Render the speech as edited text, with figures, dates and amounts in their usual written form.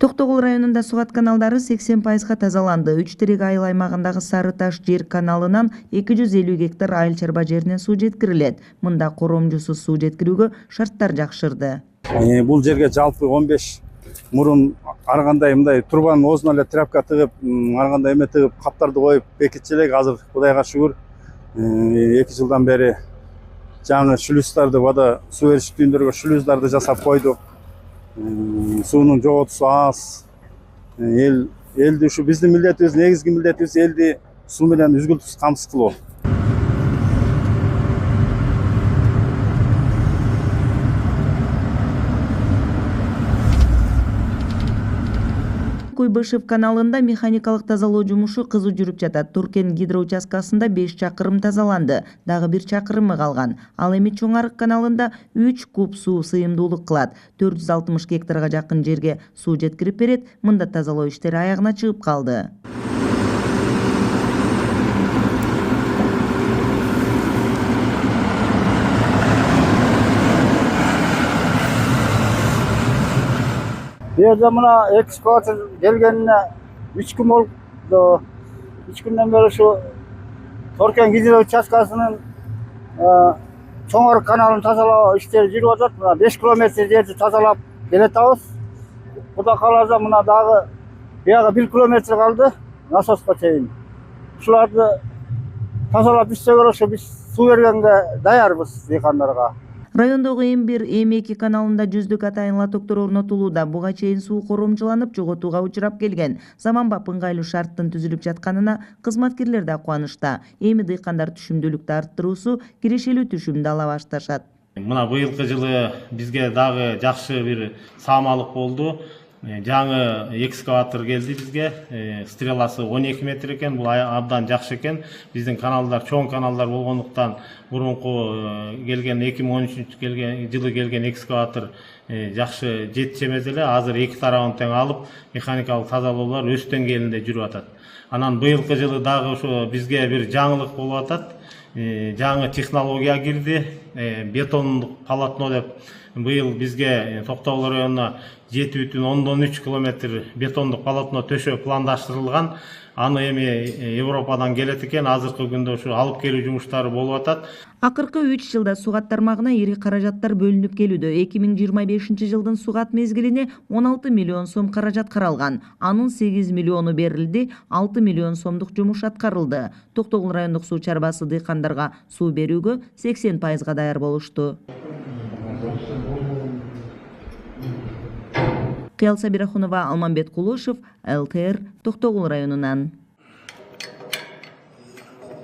Токтогул районунда сугат каналдары 80% тазаланды. 3 терек айыл аймагындагы Сары Таш жер каналынан 250 гектар айыл чарба жерине суу жеткирилет. Мында коромжусуз суу жеткирүүгө шарттар жакшырды. Бул жерге жалпы 15 мурун ар кандай мындай трубанын оозуна эле тряпка тыгып, ар кандай эме тыгып, каптарды коюп бекитчү элек. Азыр Кудайга шүгүр 2 жылдан бери жаңы шлюздарды, вода суу бериш түйүндөргө шлюздарды жасап койдук. Суунун жоготусу аз. Элди ушу биздин милдетибиз, негизги милдетибиз элди суу менен үзгүлтүксүз камсыз кылуу. Куйбышев каналында механикалык тазалоо жумушу кызуу жүрүп жатат. Туркен гидро участкасында 5 чакырым тазаланды, дагы 1 чакырымы калган. Ал эми Чоң Арык каналында 3 куб суу сыйымдуулук кылат. 460 гектарга жакын жерге суу жеткирип берет. Мында тазалоо иштери аягына чыгып калды. Берде мына экскаватор келгенине 3 күн болду. 3 күндөн бери ушу Торкен гидро участкасынын Чоң Арык каналын тазалоо иштери жүрүп атат. Мына 5 километр жерди тазалап келатабыз. Кудай кааласа мына дагы бияга 1 километр калды насоска чейин. Ушуларды тазалап иштегеле ошо биз суу бергенге даярбыз дыйкандарга. Райондогу М1, М2 каналында жүздүк атайын лотоктор орнотулууда. Буга чейин суу коромжуланып, жоготууга учурап келген. Заманбап ыңгайлуу шарттын түзүлүп жатканына кызматкерлер да кубанычта. Эми дыйкандар түшүмдүүлүктү арттыруусу, кирешелүү түшүмдү ала башташат. Мына быйылкы жылы бизге дагы жакшы бир саамалык болду. Жаңы экскаватор келди бизге. Стреласы 12 метр экен. Бул абдан жакшы экен. Биздин каналдар чоң каналдар болгондуктан мурунку келген 2013 жылы келген экскаватор жакшы жетише эмес эле. Азыр эки тарабын тең алып, механикалык тазалоолор өз деңгээлинде жүрүп атат. Анан быйылкы жылы дагы ошо бизге бир жаңылык болуп атат. Жаңы технология кирди. Бетондук полотно деп быйыл бизге Токтогул районуна 7,3 километр бетондук полотно төшөө пландаштырылган. Аны эми Европадан келет экен. Азыркы күндө ушу алып келүү жумуштары болуп атат. Акыркы 3 жылда сугат тармагына ири каражаттар бөлүнүп келүүдө. 2025 жылдын сугат мезгилине 16 миллион сом каражат каралган. Анын 8 миллиону берилди, 6 миллион сомдук жумуш аткарылды. Токтогул райондук суу чарбасы дыйкандарга суу берүүгө 80% даяр болушту. Кыял Сабирахунова, Алмамбет Кулушев, ЛТР, Токтогул районунан.